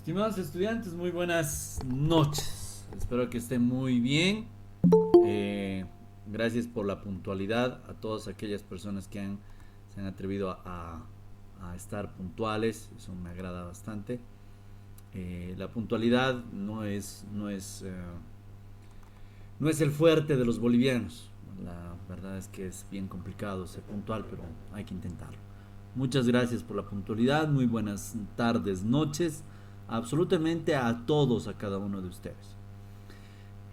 Estimados estudiantes, muy buenas noches. Espero que estén muy bien. Eh, Gracias por la puntualidad a todas aquellas personas que se han atrevido a estar puntuales. Eso me agrada bastante. La puntualidad no es el fuerte de los bolivianos. La verdad es que es bien complicado ser puntual, pero hay que intentarlo. Muchas gracias por la puntualidad. Muy buenas tardes, noches. Absolutamente a todos, a cada uno de ustedes.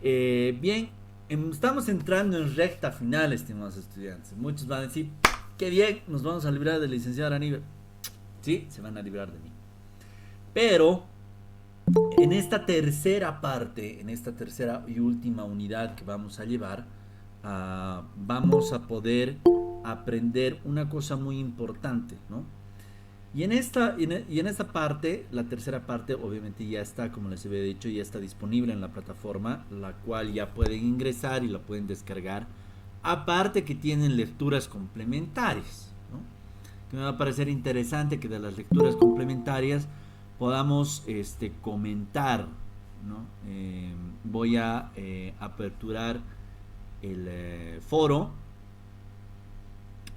Bien, estamos entrando en recta final, estimados estudiantes. Muchos van a decir, qué bien, nos vamos a librar del licenciado Aníbal. Sí, se van a librar de mí. Pero en esta tercera parte, en esta tercera y última unidad que vamos a llevar, vamos a poder aprender una cosa muy importante, ¿no? Y en esta parte, la tercera parte, obviamente ya está, como les había dicho, ya está disponible en la plataforma, la cual ya pueden ingresar y la pueden descargar. Aparte que tienen lecturas complementarias, ¿no? Que me va a parecer interesante que de las lecturas complementarias podamos comentar, ¿no? Voy a aperturar el foro.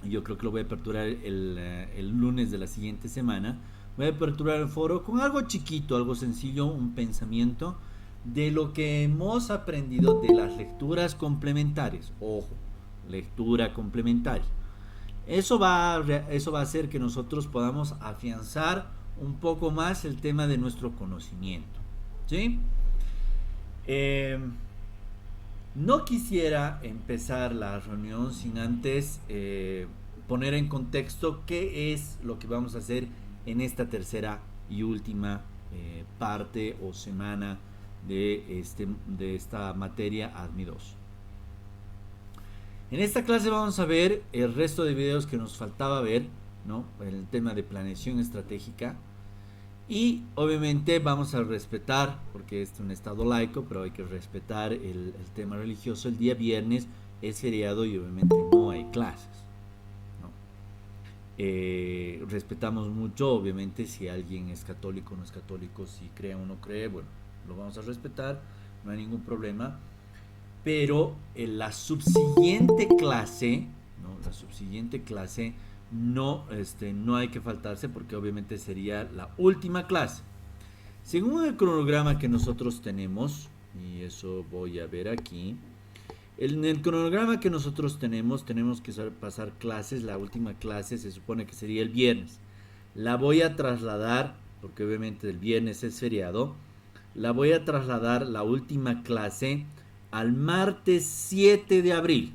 Yo creo que lo voy a aperturar el lunes de la siguiente semana. Voy a aperturar el foro con algo chiquito, algo sencillo, un pensamiento de lo que hemos aprendido de las lecturas complementarias. Ojo, lectura complementaria. Eso va a hacer que nosotros podamos afianzar un poco más el tema de nuestro conocimiento. ¿Sí? Eh, no quisiera empezar la reunión sin antes poner en contexto qué es lo que vamos a hacer en esta tercera y última parte o semana de esta materia ADMI 2. En esta clase vamos a ver el resto de videos que nos faltaba ver, ¿no? El tema de planeación estratégica. Y obviamente vamos a respetar, porque es un estado laico, pero hay que respetar el tema religioso. El día viernes es feriado y obviamente no hay clases, ¿no? Respetamos mucho, obviamente, si alguien es católico o no es católico, si cree o no cree, bueno, lo vamos a respetar, no hay ningún problema. Pero en la subsiguiente clase, ¿no? La subsiguiente clase no hay que faltarse porque obviamente sería la última clase. Según el cronograma que nosotros tenemos, y eso voy a ver aquí, en el cronograma que nosotros tenemos que pasar clases. La última clase se supone que sería el viernes. La voy a trasladar, porque obviamente el viernes es feriado, la voy a trasladar la última clase al martes 7 de abril.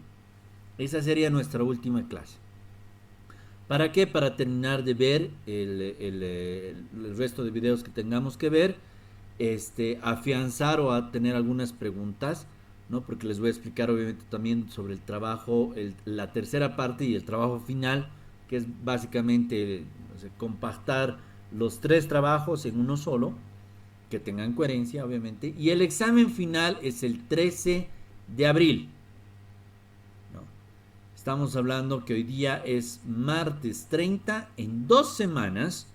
Esa sería nuestra última clase. ¿Para qué? Para terminar de ver el resto de videos que tengamos que ver, afianzar o a tener algunas preguntas, ¿no? Porque les voy a explicar obviamente también sobre el trabajo, la tercera parte y el trabajo final, que es básicamente, o sea, compactar los tres trabajos en uno solo, que tengan coherencia obviamente, y el examen final es el 13 de abril. Estamos hablando que hoy día es martes 30, en 2 semanas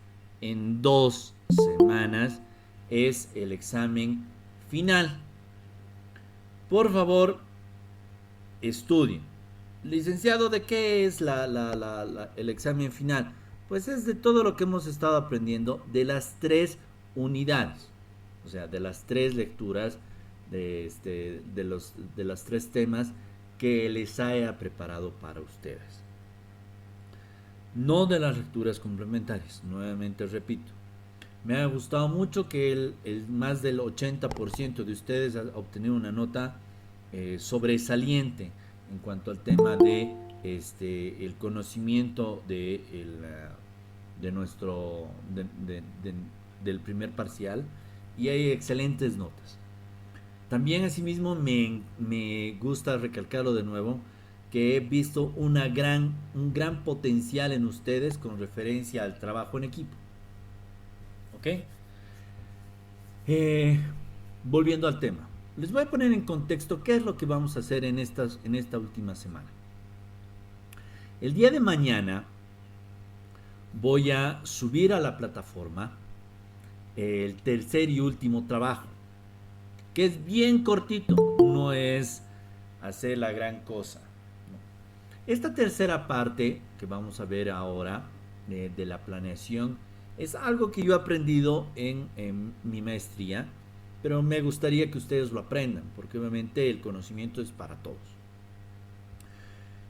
es el examen final. Por favor, estudien. Licenciado, ¿de qué es el examen final? Pues es de todo lo que hemos estado aprendiendo de las 3 unidades, o sea, de las 3 lecturas de los 3 temas que les haya preparado para ustedes. No de las lecturas complementarias, nuevamente repito. Me ha gustado mucho que más del 80% de ustedes ha obtenido una nota sobresaliente en cuanto al tema de el conocimiento de nuestro del primer parcial, y hay excelentes notas. También asimismo me gusta recalcarlo de nuevo, que he visto un gran potencial en ustedes con referencia al trabajo en equipo. ¿Ok? Eh, Volviendo al tema. Les voy a poner en contexto qué es lo que vamos a hacer en esta última semana. El día de mañana voy a subir a la plataforma el tercer y último trabajo, que es bien cortito, no es hacer la gran cosa. Esta tercera parte que vamos a ver ahora de la planeación es algo que yo he aprendido en mi maestría, pero me gustaría que ustedes lo aprendan, porque obviamente el conocimiento es para todos.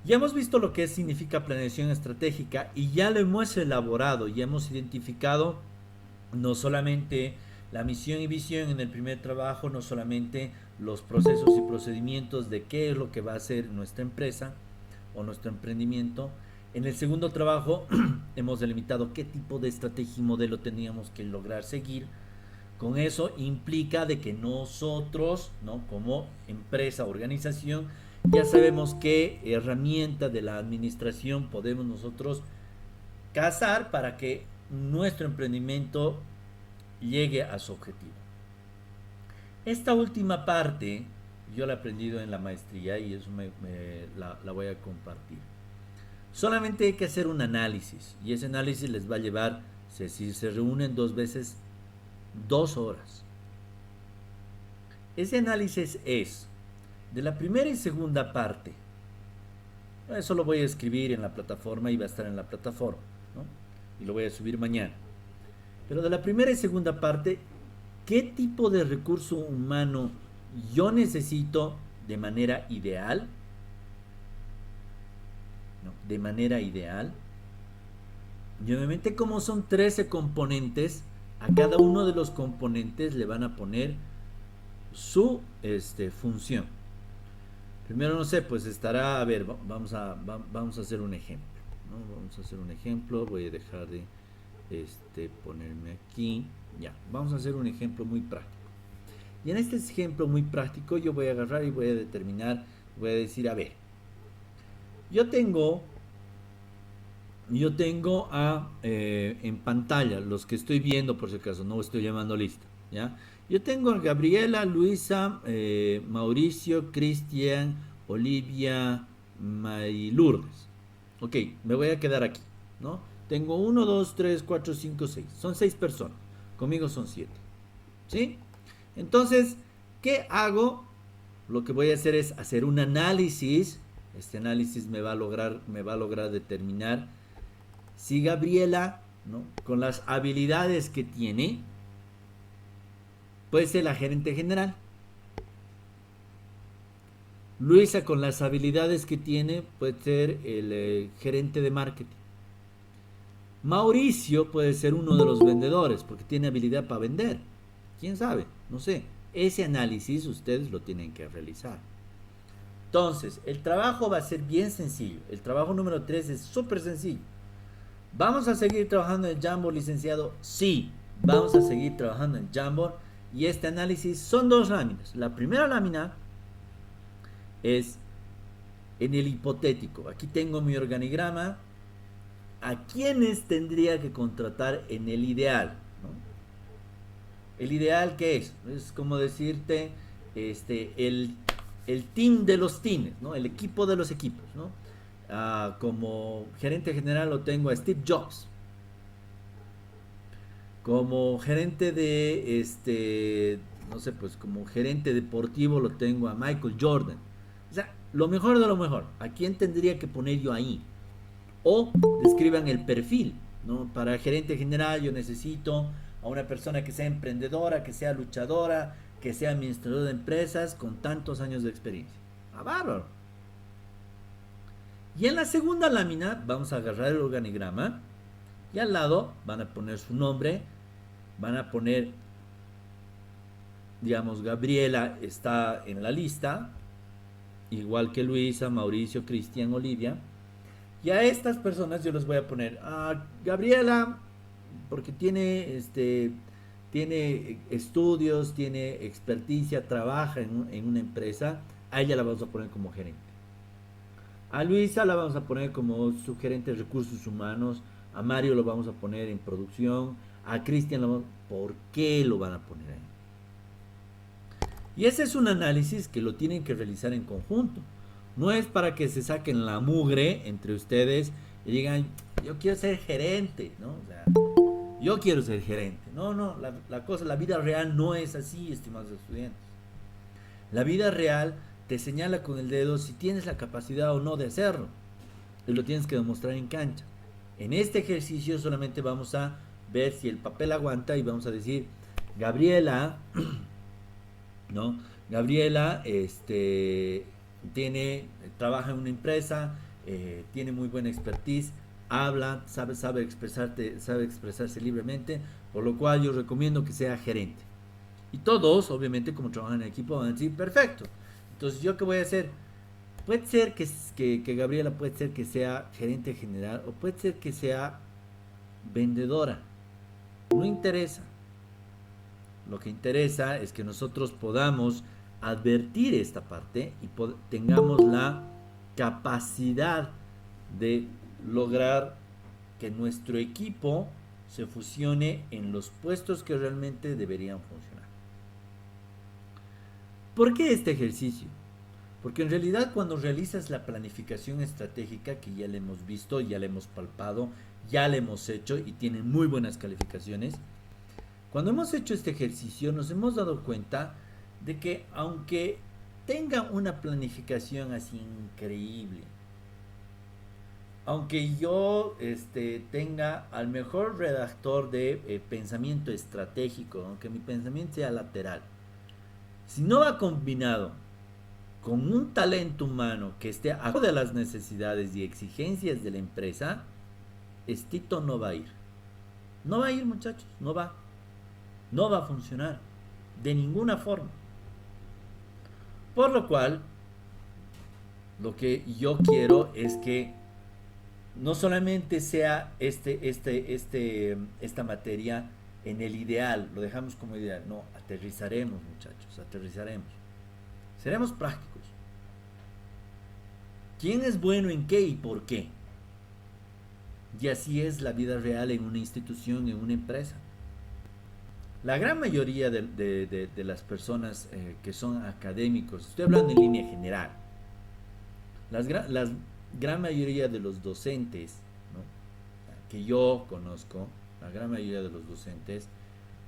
Ya hemos visto lo que significa planeación estratégica y ya lo hemos elaborado, ya hemos identificado no solamente la misión y visión en el primer trabajo, no solamente los procesos y procedimientos de qué es lo que va a hacer nuestra empresa o nuestro emprendimiento. En el segundo trabajo hemos delimitado qué tipo de estrategia y modelo teníamos que lograr seguir. Con eso implica de que nosotros, ¿no?, como empresa, organización, ya sabemos qué herramienta de la administración podemos nosotros cazar para que nuestro emprendimiento llegue a su objetivo. Esta última parte yo la he aprendido en la maestría y eso la voy a compartir. Solamente hay que hacer un análisis y ese análisis les va a llevar, si se reúnen 2 veces, 2 horas. Ese análisis es de la primera y segunda parte. Eso lo voy a escribir en la plataforma y va a estar en la plataforma, ¿no? Y lo voy a subir mañana. Pero de la primera y segunda parte, ¿qué tipo de recurso humano yo necesito de manera ideal? ¿No? De manera ideal. Y obviamente, como son 13 componentes, a cada uno de los componentes le van a poner su función. Primero, no sé, pues estará, a ver, vamos a hacer un ejemplo, ¿no? Vamos a hacer un ejemplo, voy a dejar de ponerme aquí, ya, vamos a hacer un ejemplo muy práctico. Y en este ejemplo muy práctico yo voy a agarrar y voy a determinar, voy a decir, a ver, yo tengo en pantalla, los que estoy viendo por si acaso, no estoy llamando lista, ¿ya? Yo tengo a Gabriela, Luisa, Mauricio, Cristian, Olivia, Lourdes. Ok, me voy a quedar aquí, ¿no? Tengo 1, 2, 3, 4, 5, 6. Son 6 personas. Conmigo son 7. ¿Sí? Entonces, ¿qué hago? Lo que voy a hacer es hacer un análisis. Este análisis me va a lograr determinar si Gabriela, ¿no?, con las habilidades que tiene, puede ser la gerente general. Luisa, con las habilidades que tiene, puede ser el gerente de marketing. Mauricio puede ser uno de los vendedores porque tiene habilidad para vender. ¿Quién sabe? No sé. Ese análisis ustedes lo tienen que realizar. Entonces, el trabajo va a ser bien sencillo. El trabajo número 3 es súper sencillo. ¿Vamos a seguir trabajando en Jamboard, licenciado? Sí, vamos a seguir trabajando en Jamboard. Y este análisis son 2 láminas. La primera lámina es en el hipotético. Aquí tengo mi organigrama. ¿A quiénes tendría que contratar en el ideal? ¿No? ¿El ideal qué es? Es como decirte el team de los teams, ¿no? El equipo de los equipos, ¿no? Como gerente general lo tengo a Steve Jobs. Como gerente de no sé, pues como gerente deportivo lo tengo a Michael Jordan. O sea, lo mejor de lo mejor. ¿A quién tendría que poner yo ahí? O describan el perfil, ¿no? Para gerente general yo necesito a una persona que sea emprendedora, que sea luchadora, que sea administrador de empresas con tantos años de experiencia. Bárbaro. Y en la segunda lámina vamos a agarrar el organigrama y al lado van a poner su nombre, van a poner, digamos, Gabriela está en la lista, igual que Luisa, Mauricio, Cristian, Olivia. Y a estas personas yo les voy a poner a Gabriela porque tiene estudios, tiene experticia, trabaja en una empresa. A ella la vamos a poner como gerente. A Luisa la vamos a poner como su gerente de recursos humanos. A Mario lo vamos a poner en producción. A Cristian ¿por qué lo van a poner ahí? Y ese es un análisis que lo tienen que realizar en conjunto. No es para que se saquen la mugre entre ustedes y digan, yo quiero ser gerente, ¿no? O sea, Yo quiero ser gerente. No, no, la cosa, la vida real no es así, estimados estudiantes. La vida real te señala con el dedo si tienes la capacidad o no de hacerlo. Y lo tienes que demostrar en cancha. En este ejercicio solamente vamos a ver si el papel aguanta y vamos a decir, Gabriela, ¿no? Gabriela, trabaja en una empresa, tiene muy buena expertise, habla, sabe expresarse libremente, por lo cual yo recomiendo que sea gerente. Y todos, obviamente, como trabajan en equipo, van a decir, perfecto. Entonces, ¿yo qué voy a hacer? Puede ser que Gabriela puede ser que sea gerente general o puede ser que sea vendedora. No interesa. Lo que interesa es que nosotros podamos advertir esta parte y tengamos la capacidad de lograr que nuestro equipo se fusione en los puestos que realmente deberían funcionar. ¿Por qué este ejercicio? Porque en realidad cuando realizas la planificación estratégica, que ya le hemos visto, ya le hemos palpado, ya le hemos hecho y tienen muy buenas calificaciones, cuando hemos hecho este ejercicio nos hemos dado cuenta de que aunque tenga una planificación así increíble, aunque yo tenga al mejor redactor de pensamiento estratégico, aunque mi pensamiento sea lateral, si no va combinado con un talento humano que esté acorde a las necesidades y exigencias de la empresa, estito no va a ir. No va a ir, muchachos, no va. No va a funcionar de ninguna forma. Por lo cual, lo que yo quiero es que no solamente sea esta materia en el ideal, lo dejamos como ideal, no, aterrizaremos, muchachos, aterrizaremos. Seremos prácticos. ¿Quién es bueno en qué y por qué? Y así es la vida real en una institución, en una empresa. La gran mayoría de las personas que son académicos, estoy hablando en línea general, la gran mayoría de los docentes, ¿no?, que yo conozco, la gran mayoría de los docentes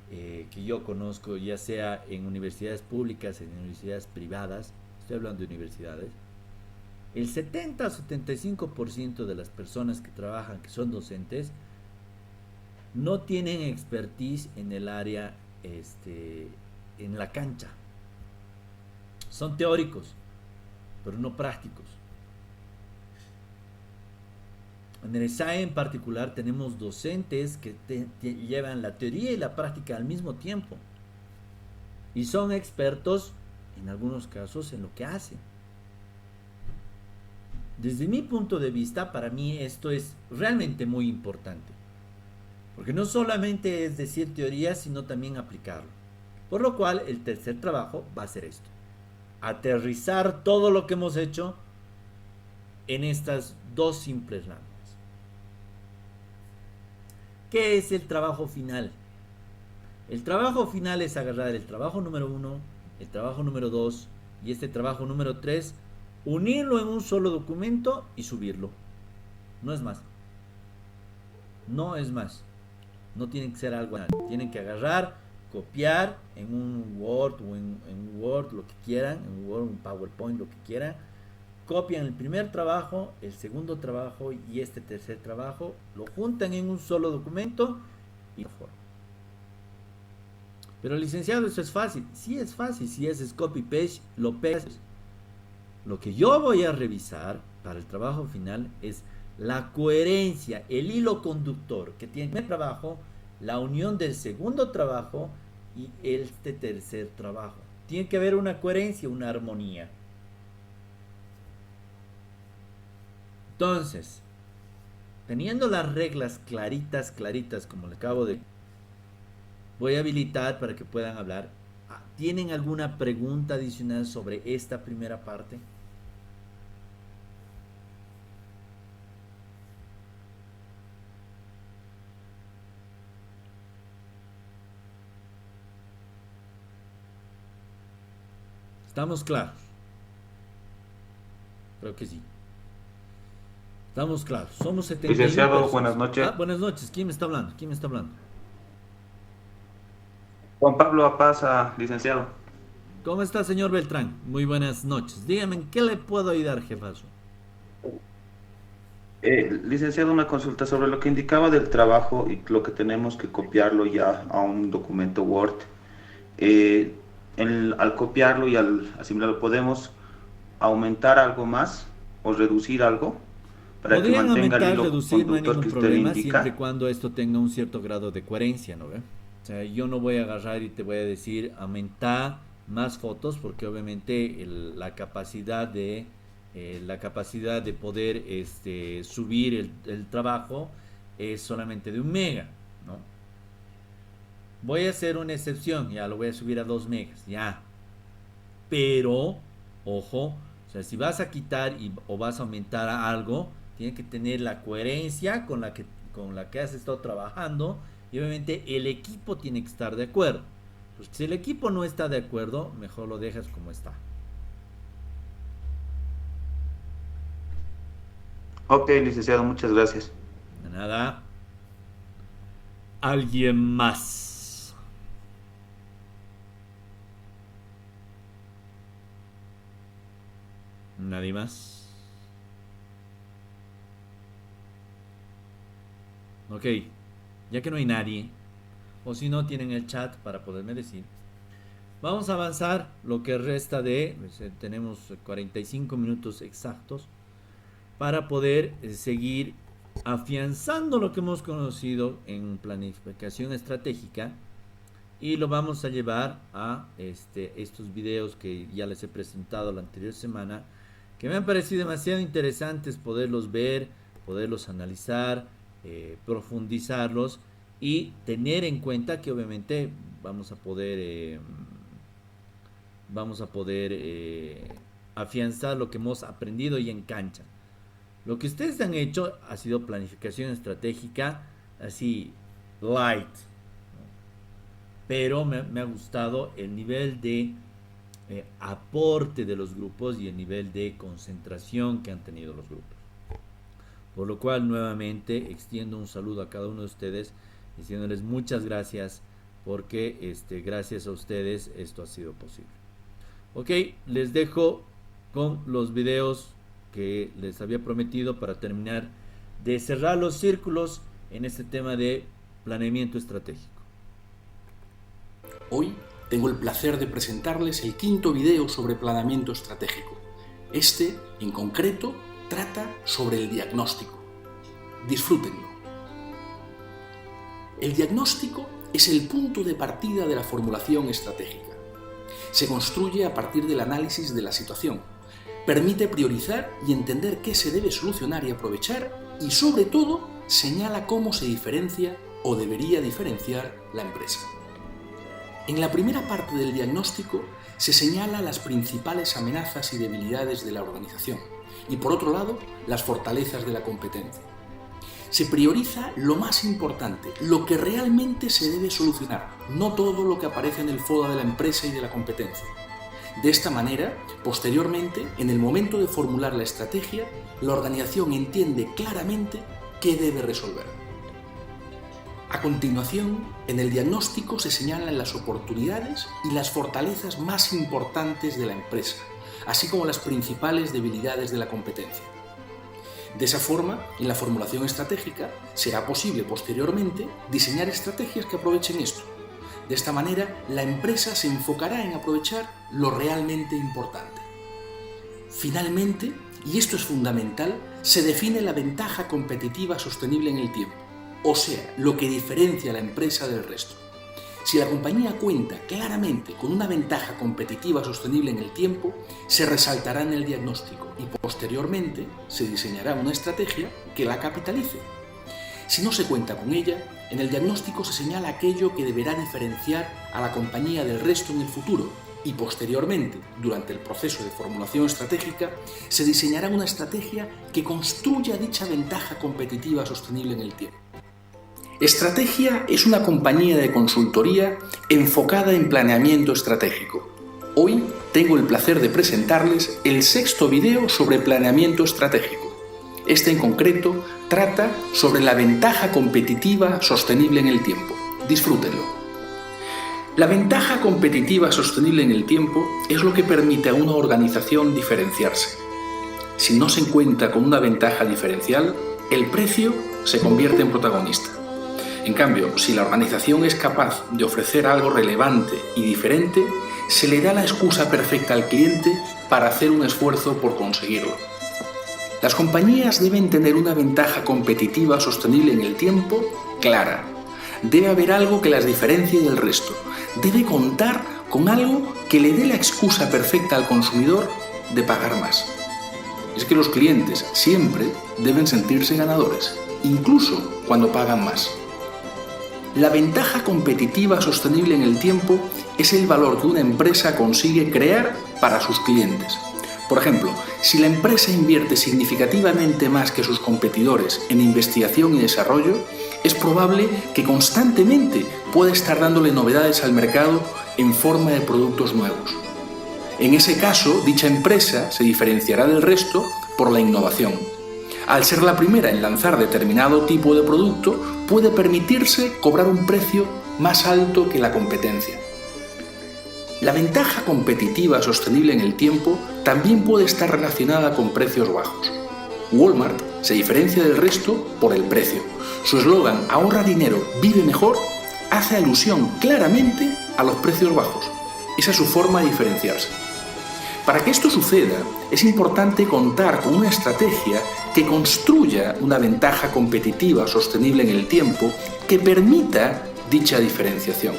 que yo conozco, ya sea en universidades públicas, en universidades privadas, estoy hablando de universidades, el 70 o 75% de las personas que trabajan, que son docentes, no tienen expertise en el área, en la cancha. Son teóricos, pero no prácticos. En el SAE en particular tenemos docentes que llevan la teoría y la práctica al mismo tiempo. Y son expertos, en algunos casos, en lo que hacen. Desde mi punto de vista, para mí esto es realmente muy importante. Porque no solamente es decir teoría, sino también aplicarlo. Por lo cual, el tercer trabajo va a ser esto. Aterrizar todo lo que hemos hecho en estas dos simples láminas. ¿Qué es el trabajo final? El trabajo final es agarrar el trabajo número 1, el trabajo número 2 y este trabajo número 3, unirlo en un solo documento y subirlo. No es más. No es más. No tiene que ser algo. Tienen que agarrar, copiar en un Word o en Word, lo que quieran, en Word, un PowerPoint, lo que quieran. Copian el primer trabajo, el segundo trabajo y este tercer trabajo, lo juntan en un solo documento y lo forman. Pero licenciado, eso es fácil. Sí es fácil, si es copy paste, lo pegas. Lo que yo voy a revisar para el trabajo final es la coherencia, el hilo conductor que tiene el trabajo, la unión del segundo trabajo y este tercer trabajo. Tiene que haber una coherencia, una armonía. Entonces, teniendo las reglas claritas, como le acabo de... Voy a habilitar para que puedan hablar. ¿Tienen alguna pregunta adicional sobre esta primera parte? ¿Estamos claros? Creo que sí. Estamos claros. Somos 71 Licenciado, personas. buenas noches. Buenas noches. ¿Quién me está hablando? Juan Pablo Apaza, licenciado. ¿Cómo está, señor Beltrán? Muy buenas noches. Dígame, ¿en qué le puedo ayudar, jefazo? Licenciado, una consulta sobre lo que indicaba del trabajo y lo que tenemos que copiarlo ya a un documento Word. Eh, al copiarlo y al asimilarlo, ¿podemos aumentar algo más o reducir algo para que Podrían mantenga el aumentar, hilo reducir, no hay conductor ningún que usted le problema, siempre y indica? cuando esto tenga un cierto grado de coherencia, ¿no ve? O sea, yo no voy a agarrar y te voy a decir aumentar más fotos porque obviamente la capacidad de poder subir el trabajo es solamente de 1 mega, ¿no? Voy a hacer una excepción, ya lo voy a subir a 2 megas, ya. Pero, ojo, o sea, si vas a quitar o vas a aumentar algo, tiene que tener la coherencia con la que has estado trabajando y obviamente el equipo tiene que estar de acuerdo. Pues si el equipo no está de acuerdo, mejor lo dejas como está. Ok, licenciado, muchas gracias. De nada. Alguien más. Nadie más. Ok, ya que no hay nadie, o si no tienen el chat para poderme decir, vamos a avanzar lo que resta tenemos 45 minutos exactos para poder seguir afianzando lo que hemos conocido en planificación estratégica y lo vamos a llevar a estos videos que ya les he presentado la anterior semana, que me han parecido demasiado interesantes poderlos ver, poderlos analizar, profundizarlos y tener en cuenta que obviamente vamos a poder afianzar lo que hemos aprendido y en cancha. Lo que ustedes han hecho ha sido planificación estratégica así light, ¿no? Pero me ha gustado el nivel de aporte de los grupos y el nivel de concentración que han tenido los grupos. Por lo cual nuevamente extiendo un saludo a cada uno de ustedes diciéndoles muchas gracias porque gracias a ustedes esto ha sido posible. Ok, les dejo con los videos que les había prometido para terminar de cerrar los círculos en este tema de planeamiento estratégico. Hoy tengo el placer de presentarles el quinto video sobre planeamiento estratégico. Este, en concreto, trata sobre el diagnóstico. Disfrútenlo. El diagnóstico es el punto de partida de la formulación estratégica. Se construye a partir del análisis de la situación. Permite priorizar y entender qué se debe solucionar y aprovechar y, sobre todo, señala cómo se diferencia o debería diferenciar la empresa. En la primera parte del diagnóstico se señala las principales amenazas y debilidades de la organización y, por otro lado, las fortalezas de la competencia. Se prioriza lo más importante, lo que realmente se debe solucionar, no todo lo que aparece en el FODA de la empresa y de la competencia. De esta manera, posteriormente, en el momento de formular la estrategia, la organización entiende claramente qué debe resolver. A continuación, en el diagnóstico se señalan las oportunidades y las fortalezas más importantes de la empresa, así como las principales debilidades de la competencia. De esa forma, en la formulación estratégica, será posible posteriormente diseñar estrategias que aprovechen esto. De esta manera, la empresa se enfocará en aprovechar lo realmente importante. Finalmente, y esto es fundamental, se define la ventaja competitiva sostenible en el tiempo, o sea, lo que diferencia a la empresa del resto. Si la compañía cuenta claramente con una ventaja competitiva sostenible en el tiempo, se resaltará en el diagnóstico y posteriormente se diseñará una estrategia que la capitalice. Si no se cuenta con ella, en el diagnóstico se señala aquello que deberá diferenciar a la compañía del resto en el futuro y posteriormente, durante el proceso de formulación estratégica, se diseñará una estrategia que construya dicha ventaja competitiva sostenible en el tiempo. Estrategia es una compañía de consultoría enfocada en planeamiento estratégico. Hoy tengo el placer de presentarles el sexto video sobre planeamiento estratégico. Este en concreto trata sobre la ventaja competitiva sostenible en el tiempo. Disfrútenlo. La ventaja competitiva sostenible en el tiempo es lo que permite a una organización diferenciarse. Si no se cuenta con una ventaja diferencial, el precio se convierte en protagonista. En cambio, si la organización es capaz de ofrecer algo relevante y diferente, se le da la excusa perfecta al cliente para hacer un esfuerzo por conseguirlo. Las compañías deben tener una ventaja competitiva sostenible en el tiempo clara. Debe haber algo que las diferencie del resto. Debe contar con algo que le dé la excusa perfecta al consumidor de pagar más. Es que los clientes siempre deben sentirse ganadores, incluso cuando pagan más. La ventaja competitiva sostenible en el tiempo es el valor que una empresa consigue crear para sus clientes. Por ejemplo, si la empresa invierte significativamente más que sus competidores en investigación y desarrollo, es probable que constantemente pueda estar dándole novedades al mercado en forma de productos nuevos. En ese caso, dicha empresa se diferenciará del resto por la innovación. Al ser la primera en lanzar determinado tipo de producto, puede permitirse cobrar un precio más alto que la competencia. La ventaja competitiva sostenible en el tiempo también puede estar relacionada con precios bajos. Walmart se diferencia del resto por el precio. Su eslogan "ahorra dinero, vive mejor" hace alusión claramente a los precios bajos. Esa es su forma de diferenciarse. Para que esto suceda, es importante contar con una estrategia que construya una ventaja competitiva sostenible en el tiempo que permita dicha diferenciación.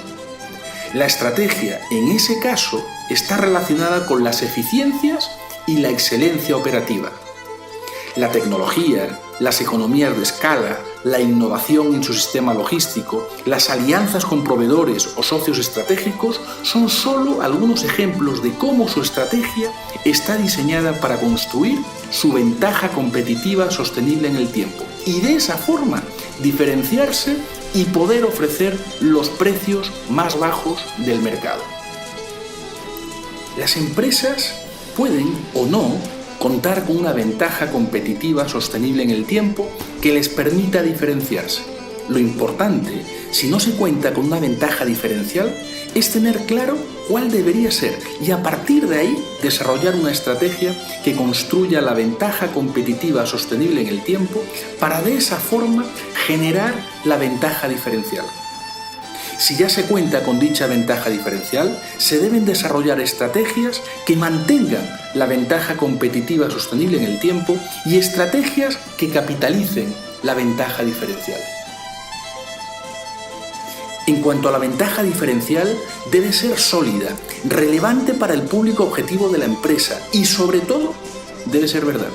La estrategia, en ese caso, está relacionada con las eficiencias y la excelencia operativa. La tecnología, las economías de escala, la innovación en su sistema logístico, las alianzas con proveedores o socios estratégicos son solo algunos ejemplos de cómo su estrategia está diseñada para construir su ventaja competitiva sostenible en el tiempo y de esa forma diferenciarse y poder ofrecer los precios más bajos del mercado. Las empresas pueden o no contar con una ventaja competitiva sostenible en el tiempo que les permita diferenciarse. Lo importante, si no se cuenta con una ventaja diferencial, es tener claro cuál debería ser y a partir de ahí desarrollar una estrategia que construya la ventaja competitiva sostenible en el tiempo para de esa forma generar la ventaja diferencial. Si ya se cuenta con dicha ventaja diferencial, se deben desarrollar estrategias que mantengan la ventaja competitiva sostenible en el tiempo y estrategias que capitalicen la ventaja diferencial. En cuanto a la ventaja diferencial, debe ser sólida, relevante para el público objetivo de la empresa y, sobre todo, debe ser verdad.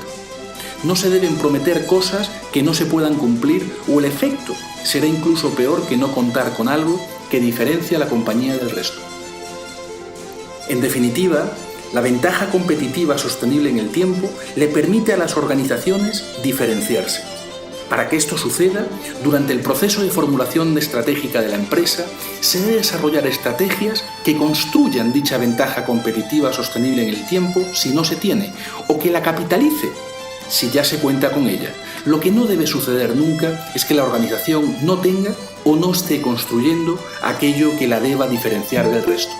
No se deben prometer cosas que no se puedan cumplir o el efecto será incluso peor que no contar con algo que diferencia a la compañía del resto. En definitiva, la ventaja competitiva sostenible en el tiempo le permite a las organizaciones diferenciarse. Para que esto suceda, durante el proceso de formulación estratégica de la empresa, se debe desarrollar estrategias que construyan dicha ventaja competitiva sostenible en el tiempo si no se tiene, o que la capitalice si ya se cuenta con ella. Lo que no debe suceder nunca es que la organización no tenga o no esté construyendo aquello que la deba diferenciar del resto.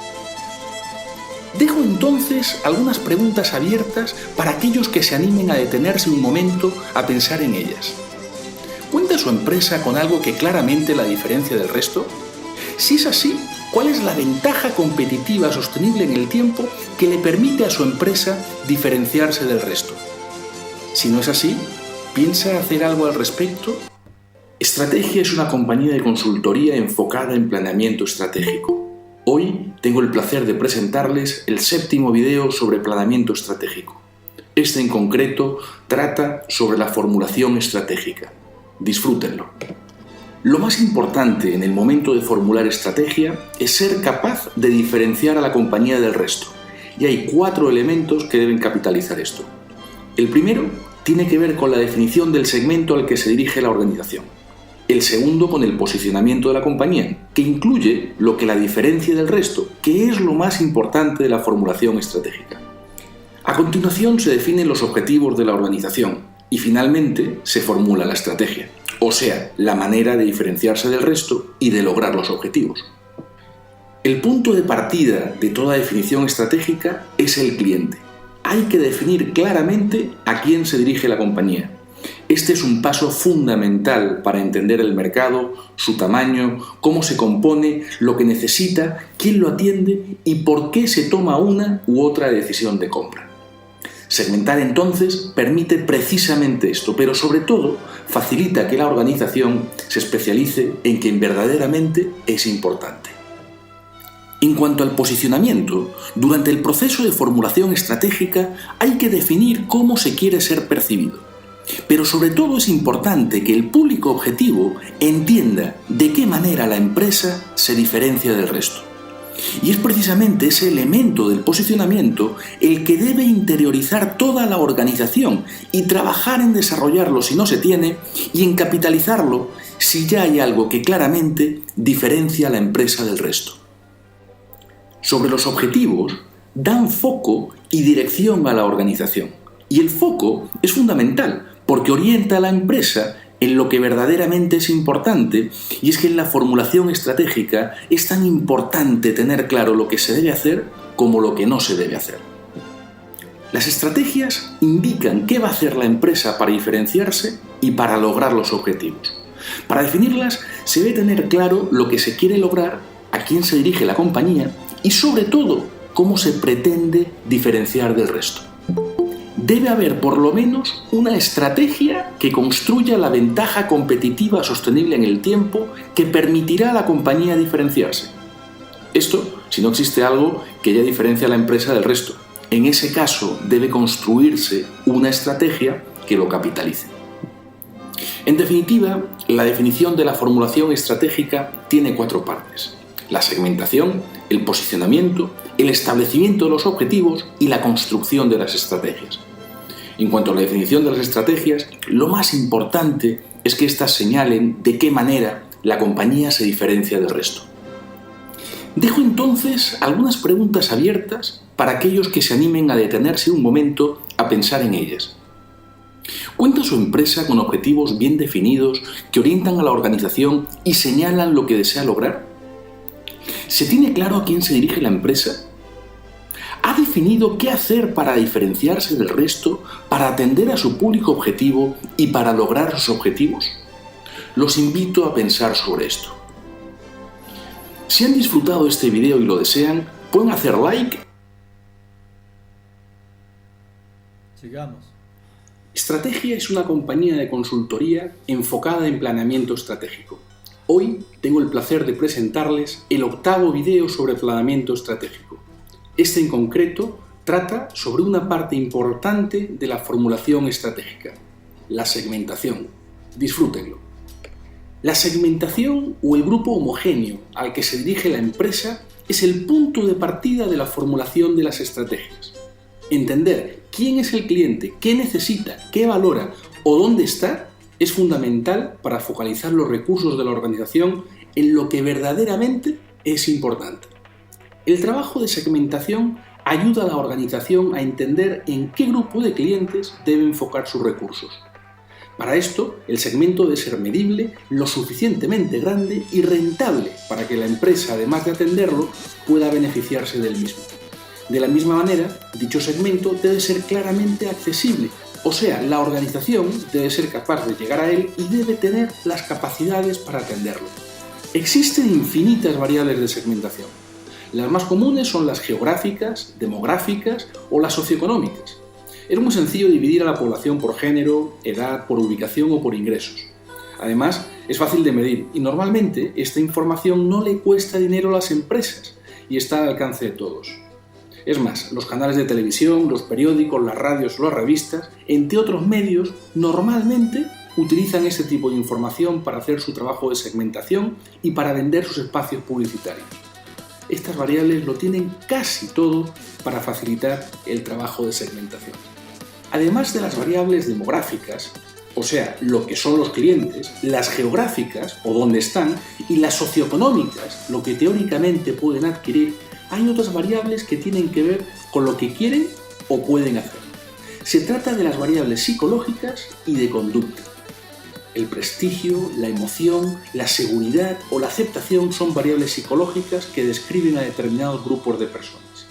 Dejo entonces algunas preguntas abiertas para aquellos que se animen a detenerse un momento a pensar en ellas. ¿Cuenta su empresa con algo que claramente la diferencia del resto? Si es así, ¿cuál es la ventaja competitiva sostenible en el tiempo que le permite a su empresa diferenciarse del resto? Si no es así, ¿piensa hacer algo al respecto? Estrategia es una compañía de consultoría enfocada en planeamiento estratégico. Hoy tengo el placer de presentarles el 7º video sobre planeamiento estratégico. Este en concreto trata sobre la formulación estratégica. Disfrútenlo. Lo más importante en el momento de formular estrategia es ser capaz de diferenciar a la compañía del resto. Y hay 4 elementos que deben capitalizar esto. El primero tiene que ver con la definición del segmento al que se dirige la organización. El segundo con el posicionamiento de la compañía, que incluye lo que la diferencia del resto, que es lo más importante de la formulación estratégica. A continuación se definen los objetivos de la organización y finalmente se formula la estrategia, o sea, la manera de diferenciarse del resto y de lograr los objetivos. El punto de partida de toda definición estratégica es el cliente. Hay que definir claramente a quién se dirige la compañía. Este es un paso fundamental para entender el mercado, su tamaño, cómo se compone, lo que necesita, quién lo atiende y por qué se toma una u otra decisión de compra. Segmentar entonces permite precisamente esto, pero sobre todo facilita que la organización se especialice en quien verdaderamente es importante. En cuanto al posicionamiento, durante el proceso de formulación estratégica hay que definir cómo se quiere ser percibido. Pero sobre todo es importante que el público objetivo entienda de qué manera la empresa se diferencia del resto. Y es precisamente ese elemento del posicionamiento el que debe interiorizar toda la organización y trabajar en desarrollarlo si no se tiene y en capitalizarlo si ya hay algo que claramente diferencia a la empresa del resto. Sobre los objetivos, dan foco y dirección a la organización. Y el foco es fundamental porque orienta a la empresa en lo que verdaderamente es importante, y es que en la formulación estratégica es tan importante tener claro lo que se debe hacer como lo que no se debe hacer. Las estrategias indican qué va a hacer la empresa para diferenciarse y para lograr los objetivos. Para definirlas se debe tener claro lo que se quiere lograr, a quién se dirige la compañía y sobre todo cómo se pretende diferenciar del resto. Debe haber por lo menos una estrategia que construya la ventaja competitiva sostenible en el tiempo que permitirá a la compañía diferenciarse. Esto si no existe algo que ya diferencia a la empresa del resto. En ese caso debe construirse una estrategia que lo capitalice. En definitiva, la definición de la formulación estratégica tiene 4 partes: la segmentación, el posicionamiento, el establecimiento de los objetivos y la construcción de las estrategias. En cuanto a la definición de las estrategias, lo más importante es que éstas señalen de qué manera la compañía se diferencia del resto. Dejo entonces algunas preguntas abiertas para aquellos que se animen a detenerse un momento a pensar en ellas. ¿Cuenta su empresa con objetivos bien definidos que orientan a la organización y señalan lo que desea lograr? ¿Se tiene claro a quién se dirige la empresa? ¿Ha definido qué hacer para diferenciarse del resto, para atender a su público objetivo y para lograr sus objetivos? Los invito a pensar sobre esto. Si han disfrutado este video y lo desean, pueden hacer like. Sigamos. Estrategia es una compañía de consultoría enfocada en planeamiento estratégico. Hoy tengo el placer de presentarles el 8º video sobre planeamiento estratégico. Este en concreto trata sobre una parte importante de la formulación estratégica, la segmentación. Disfrútenlo. La segmentación o el grupo homogéneo al que se dirige la empresa es el punto de partida de la formulación de las estrategias. Entender quién es el cliente, qué necesita, qué valora o dónde está es fundamental para focalizar los recursos de la organización en lo que verdaderamente es importante. El trabajo de segmentación ayuda a la organización a entender en qué grupo de clientes debe enfocar sus recursos. Para esto, el segmento debe ser medible, lo suficientemente grande y rentable para que la empresa, además de atenderlo, pueda beneficiarse del mismo. De la misma manera, dicho segmento debe ser claramente accesible, o sea, la organización debe ser capaz de llegar a él y debe tener las capacidades para atenderlo. Existen infinitas variables de segmentación. Las más comunes son las geográficas, demográficas o las socioeconómicas. Es muy sencillo dividir a la población por género, edad, por ubicación o por ingresos. Además, es fácil de medir y normalmente esta información no le cuesta dinero a las empresas y está al alcance de todos. Es más, los canales de televisión, los periódicos, las radios o las revistas, entre otros medios, normalmente utilizan este tipo de información para hacer su trabajo de segmentación y para vender sus espacios publicitarios. Estas variables lo tienen casi todo para facilitar el trabajo de segmentación. Además de las variables demográficas, o sea, lo que son los clientes, las geográficas, o dónde están, y las socioeconómicas, lo que teóricamente pueden adquirir, hay otras variables que tienen que ver con lo que quieren o pueden hacer. Se trata de las variables psicológicas y de conducta. El prestigio, la emoción, la seguridad o la aceptación son variables psicológicas que describen a determinados grupos de personas.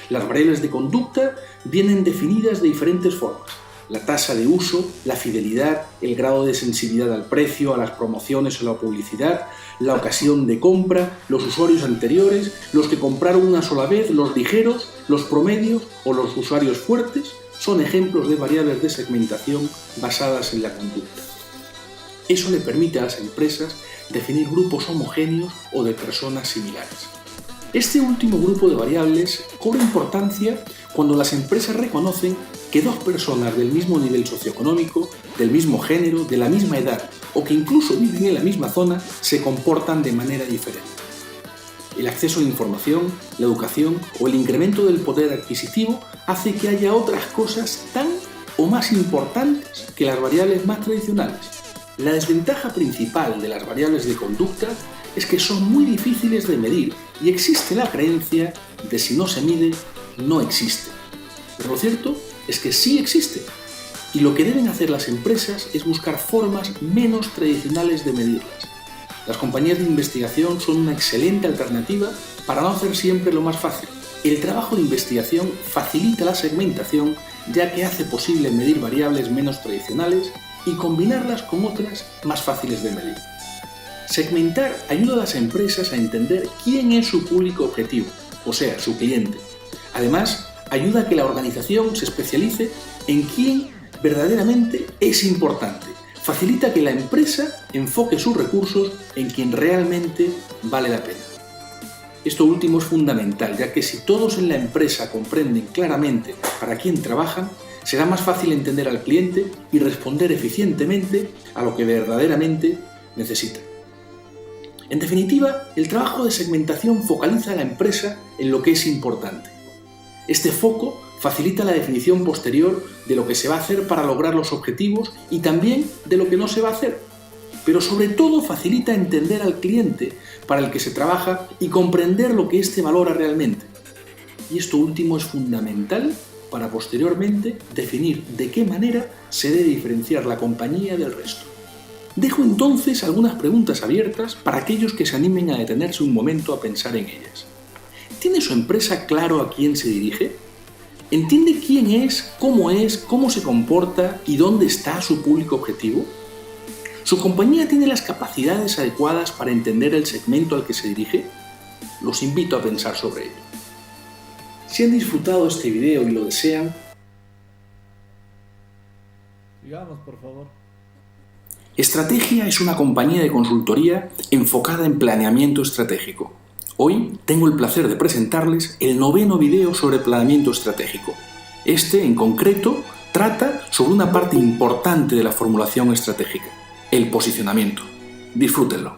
Las variables de conducta vienen definidas de diferentes formas. La tasa de uso, la fidelidad, el grado de sensibilidad al precio, a las promociones o la publicidad, la ocasión de compra, los usuarios anteriores, los que compraron una sola vez, los ligeros, los promedios o los usuarios fuertes son ejemplos de variables de segmentación basadas en la conducta. Eso le permite a las empresas definir grupos homogéneos o de personas similares. Este último grupo de variables cobra importancia cuando las empresas reconocen que dos personas del mismo nivel socioeconómico, del mismo género, de la misma edad o que incluso viven en la misma zona se comportan de manera diferente. El acceso a la información, la educación o el incremento del poder adquisitivo hace que haya otras cosas tan o más importantes que las variables más tradicionales. La desventaja principal de las variables de conducta es que son muy difíciles de medir y existe la creencia de si no se mide, no existe. Pero lo cierto es que sí existe. Y lo que deben hacer las empresas es buscar formas menos tradicionales de medirlas. Las compañías de investigación son una excelente alternativa para no hacer siempre lo más fácil. El trabajo de investigación facilita la segmentación ya que hace posible medir variables menos tradicionales y combinarlas con otras más fáciles de medir. Segmentar ayuda a las empresas a entender quién es su público objetivo, o sea, su cliente. Además, ayuda a que la organización se especialice en quién verdaderamente es importante. Facilita que la empresa enfoque sus recursos en quien realmente vale la pena. Esto último es fundamental, ya que si todos en la empresa comprenden claramente para quién trabajan, será más fácil entender al cliente y responder eficientemente a lo que verdaderamente necesita. En definitiva, el trabajo de segmentación focaliza a la empresa en lo que es importante. Este foco facilita la definición posterior de lo que se va a hacer para lograr los objetivos y también de lo que no se va a hacer. Pero sobre todo facilita entender al cliente para el que se trabaja y comprender lo que éste valora realmente. Y esto último es fundamental para posteriormente definir de qué manera se debe diferenciar la compañía del resto. Dejo entonces algunas preguntas abiertas para aquellos que se animen a detenerse un momento a pensar en ellas. ¿Tiene su empresa claro a quién se dirige? ¿Entiende quién es, cómo se comporta y dónde está su público objetivo? ¿Su compañía tiene las capacidades adecuadas para entender el segmento al que se dirige? Los invito a pensar sobre ello. Si han disfrutado este video y lo desean, Sigamos, por favor. Estrategia es una compañía de consultoría enfocada en planeamiento estratégico. Hoy tengo el placer de presentarles el 9º video sobre planeamiento estratégico. Este, en concreto, trata sobre una parte importante de la formulación estratégica, el posicionamiento. Disfrútenlo.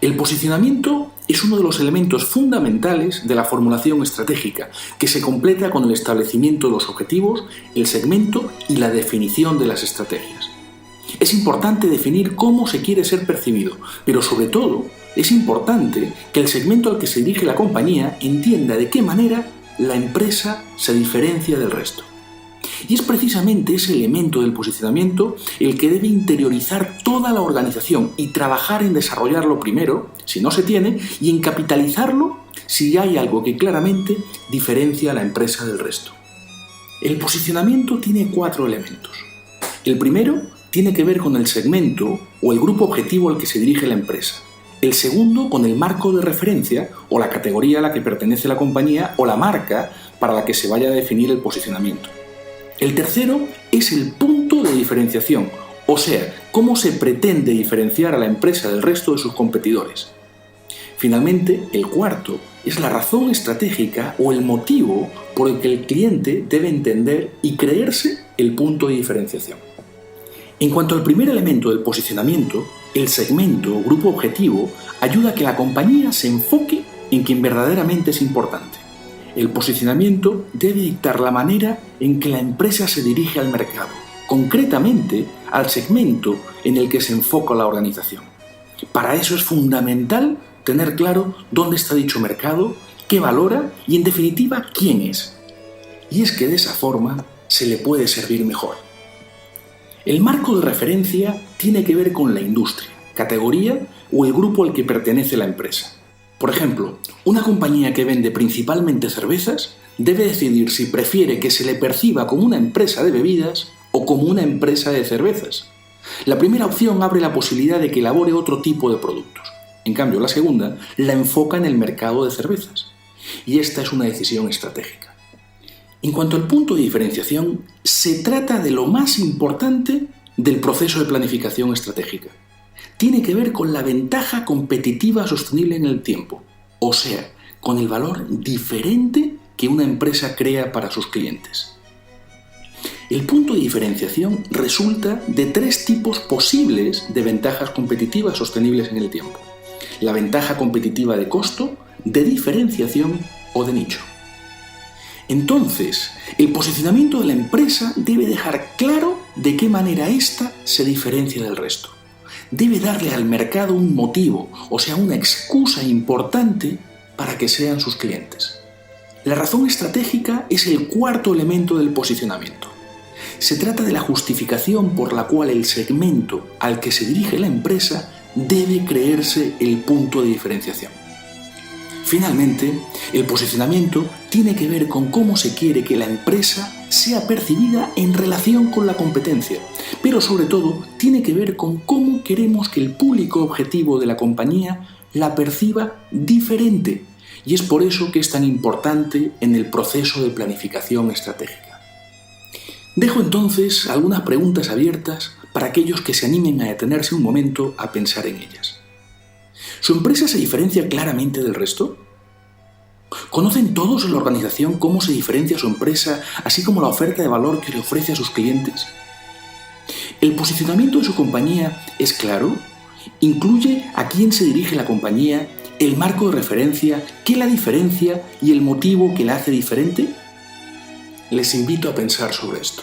El posicionamiento es uno de los elementos fundamentales de la formulación estratégica, que se completa con el establecimiento de los objetivos, el segmento y la definición de las estrategias. Es importante definir cómo se quiere ser percibido, pero sobre todo es importante que el segmento al que se dirige la compañía entienda de qué manera la empresa se diferencia del resto. Y es precisamente ese elemento del posicionamiento el que debe interiorizar toda la organización y trabajar en desarrollarlo primero, si no se tiene, y en capitalizarlo si hay algo que claramente diferencia a la empresa del resto. El posicionamiento tiene 4 elementos. El primero tiene que ver con el segmento o el grupo objetivo al que se dirige la empresa. El segundo con el marco de referencia o la categoría a la que pertenece la compañía o la marca para la que se vaya a definir el posicionamiento. El tercero es el punto de diferenciación, o sea, cómo se pretende diferenciar a la empresa del resto de sus competidores. Finalmente, el cuarto es la razón estratégica o el motivo por el que el cliente debe entender y creerse el punto de diferenciación. En cuanto al primer elemento del posicionamiento, el segmento o grupo objetivo ayuda a que la compañía se enfoque en quien verdaderamente es importante. El posicionamiento debe dictar la manera en que la empresa se dirige al mercado, concretamente al segmento en el que se enfoca la organización. Para eso es fundamental tener claro dónde está dicho mercado, qué valora y, en definitiva, quién es. Y es que de esa forma se le puede servir mejor. El marco de referencia tiene que ver con la industria, categoría o el grupo al que pertenece la empresa. Por ejemplo, una compañía que vende principalmente cervezas debe decidir si prefiere que se le perciba como una empresa de bebidas o como una empresa de cervezas. La primera opción abre la posibilidad de que elabore otro tipo de productos. En cambio, la segunda la enfoca en el mercado de cervezas. Y esta es una decisión estratégica. En cuanto al punto de diferenciación, se trata de lo más importante del proceso de planificación estratégica. Tiene que ver con la ventaja competitiva sostenible en el tiempo, o sea, con el valor diferente que una empresa crea para sus clientes. El punto de diferenciación resulta de 3 tipos posibles de ventajas competitivas sostenibles en el tiempo: la ventaja competitiva de costo, de diferenciación o de nicho. Entonces, el posicionamiento de la empresa debe dejar claro de qué manera ésta se diferencia del resto. Debe darle al mercado un motivo, o sea, una excusa importante para que sean sus clientes. La razón estratégica es el cuarto elemento del posicionamiento. Se trata de la justificación por la cual el segmento al que se dirige la empresa debe creerse el punto de diferenciación. Finalmente, el posicionamiento tiene que ver con cómo se quiere que la empresa sea percibida en relación con la competencia, pero sobre todo tiene que ver con cómo queremos que el público objetivo de la compañía la perciba diferente, y es por eso que es tan importante en el proceso de planificación estratégica. Dejo entonces algunas preguntas abiertas para aquellos que se animen a detenerse un momento a pensar en ellas. ¿Su empresa se diferencia claramente del resto? ¿Conocen todos en la organización cómo se diferencia su empresa, así como la oferta de valor que le ofrece a sus clientes? ¿El posicionamiento de su compañía es claro? ¿Incluye a quién se dirige la compañía, el marco de referencia, qué la diferencia y el motivo que la hace diferente? Les invito a pensar sobre esto.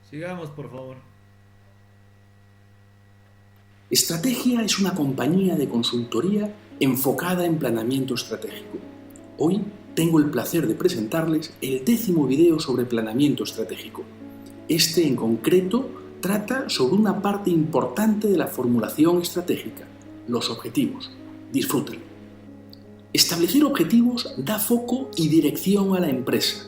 Sigamos, por favor. Estrategia es una compañía de consultoría enfocada en planeamiento estratégico. Hoy tengo el placer de presentarles el 10º video sobre planeamiento estratégico. Este en concreto trata sobre una parte importante de la formulación estratégica, los objetivos. Disfrútenlo. Establecer objetivos da foco y dirección a la empresa.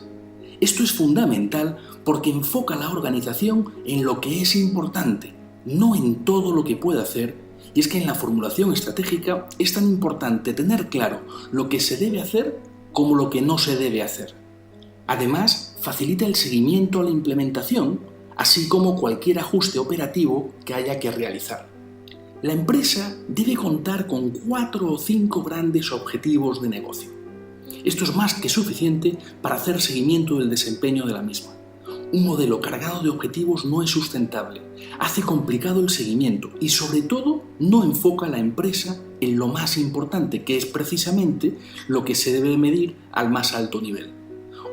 Esto es fundamental porque enfoca a la organización en lo que es importante, no en todo lo que puede hacer, y es que en la formulación estratégica es tan importante tener claro lo que se debe hacer como lo que no se debe hacer. Además, facilita el seguimiento a la implementación, así como cualquier ajuste operativo que haya que realizar. La empresa debe contar con 4 o 5 grandes objetivos de negocio. Esto es más que suficiente para hacer seguimiento del desempeño de la misma. Un modelo cargado de objetivos no es sustentable, hace complicado el seguimiento y sobre todo no enfoca a la empresa en lo más importante, que es precisamente lo que se debe medir al más alto nivel.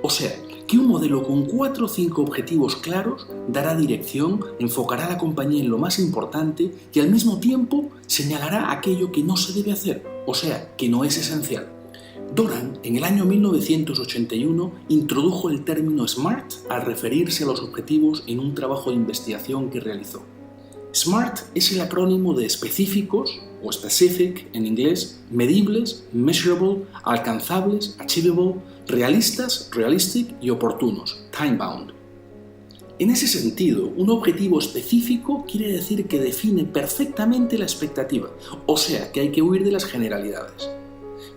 O sea, que un modelo con 4 o 5 objetivos claros dará dirección, enfocará a la compañía en lo más importante y al mismo tiempo señalará aquello que no se debe hacer, o sea, que no es esencial. Doran, en el año 1981, introdujo el término SMART al referirse a los objetivos en un trabajo de investigación que realizó. SMART es el acrónimo de específicos, o specific en inglés, medibles, measurable, alcanzables, achievable, realistas, realistic y oportunos, time-bound. En ese sentido, un objetivo específico quiere decir que define perfectamente la expectativa, o sea, que hay que huir de las generalidades.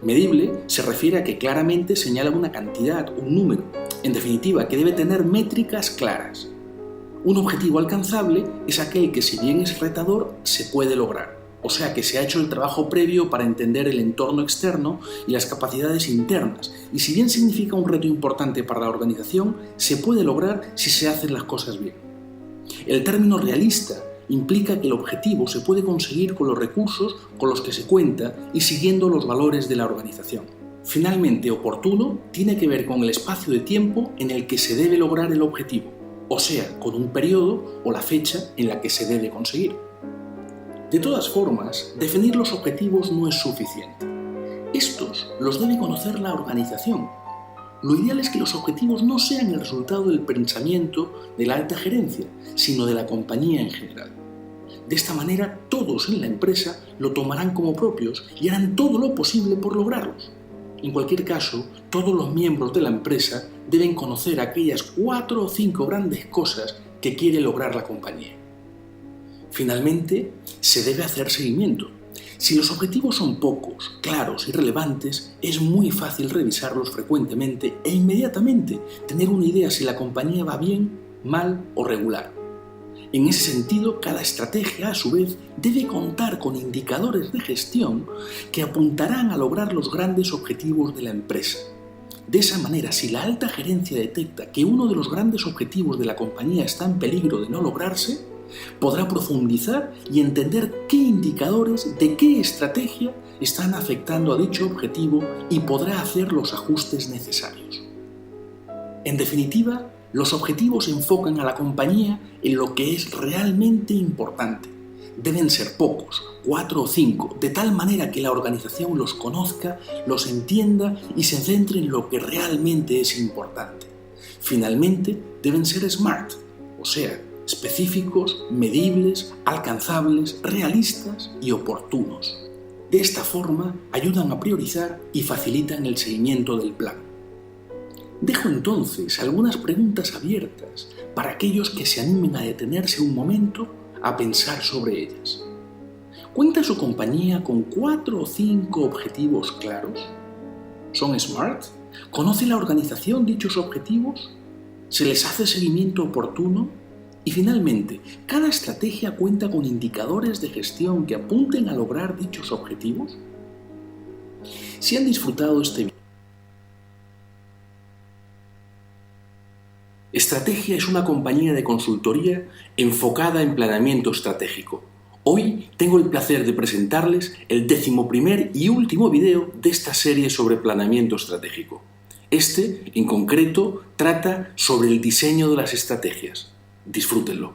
Medible se refiere a que claramente señala una cantidad, un número, en definitiva, que debe tener métricas claras. Un objetivo alcanzable es aquel que, si bien es retador, se puede lograr, o sea que se ha hecho el trabajo previo para entender el entorno externo y las capacidades internas, y si bien significa un reto importante para la organización, se puede lograr si se hacen las cosas bien. El término realista implica que el objetivo se puede conseguir con los recursos con los que se cuenta y siguiendo los valores de la organización. Finalmente, oportuno tiene que ver con el espacio de tiempo en el que se debe lograr el objetivo, o sea, con un periodo o la fecha en la que se debe conseguir. De todas formas, definir los objetivos no es suficiente. Estos los debe conocer la organización. Lo ideal es que los objetivos no sean el resultado del pensamiento de la alta gerencia, sino de la compañía en general. De esta manera, todos en la empresa lo tomarán como propios y harán todo lo posible por lograrlos. En cualquier caso, todos los miembros de la empresa deben conocer aquellas 4 o 5 grandes cosas que quiere lograr la compañía. Finalmente, se debe hacer seguimiento. Si los objetivos son pocos, claros y relevantes, es muy fácil revisarlos frecuentemente e inmediatamente tener una idea si la compañía va bien, mal o regular. En ese sentido, cada estrategia, a su vez, debe contar con indicadores de gestión que apuntarán a lograr los grandes objetivos de la empresa. De esa manera, si la alta gerencia detecta que uno de los grandes objetivos de la compañía está en peligro de no lograrse, podrá profundizar y entender qué indicadores de qué estrategia están afectando a dicho objetivo y podrá hacer los ajustes necesarios. En definitiva, los objetivos enfocan a la compañía en lo que es realmente importante. Deben ser pocos, 4 o 5, de tal manera que la organización los conozca, los entienda y se centre en lo que realmente es importante. Finalmente, deben ser SMART, o sea, específicos, medibles, alcanzables, realistas y oportunos. De esta forma, ayudan a priorizar y facilitan el seguimiento del plan. Dejo entonces algunas preguntas abiertas para aquellos que se animen a detenerse un momento a pensar sobre ellas. ¿Cuenta su compañía con 4 o 5 objetivos claros? ¿Son SMART? ¿Conoce la organización dichos objetivos? ¿Se les hace seguimiento oportuno? Y finalmente, ¿cada estrategia cuenta con indicadores de gestión que apunten a lograr dichos objetivos? Si han disfrutado este video, Estrategia es una compañía de consultoría enfocada en planeamiento estratégico. Hoy tengo el placer de presentarles el 11º y último video de esta serie sobre planeamiento estratégico. Este, en concreto, trata sobre el diseño de las estrategias. Disfrútenlo.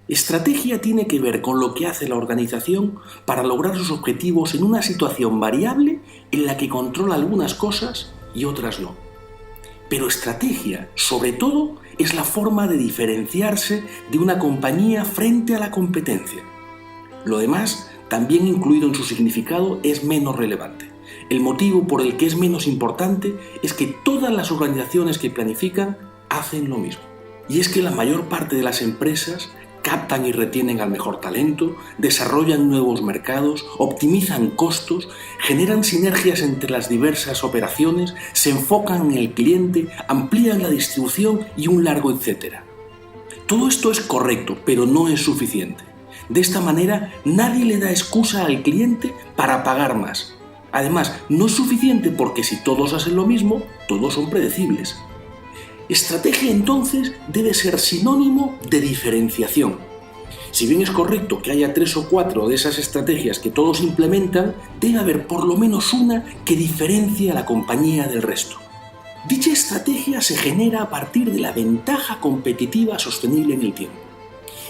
Estrategia tiene que ver con lo que hace la organización para lograr sus objetivos en una situación variable en la que controla algunas cosas y otras no. Pero estrategia, sobre todo, es la forma de diferenciarse de una compañía frente a la competencia. Lo demás, también incluido en su significado, es menos relevante. El motivo por el que es menos importante es que todas las organizaciones que planifican hacen lo mismo. Y es que la mayor parte de las empresas captan y retienen al mejor talento, desarrollan nuevos mercados, optimizan costos, generan sinergias entre las diversas operaciones, se enfocan en el cliente, amplían la distribución y un largo etcétera. Todo esto es correcto, pero no es suficiente. De esta manera, nadie le da excusa al cliente para pagar más. Además, no es suficiente porque si todos hacen lo mismo, todos son predecibles. Estrategia, entonces, debe ser sinónimo de diferenciación. Si bien es correcto que haya 3 o 4 de esas estrategias que todos implementan, debe haber por lo menos una que diferencie a la compañía del resto. Dicha estrategia se genera a partir de la ventaja competitiva sostenible en el tiempo.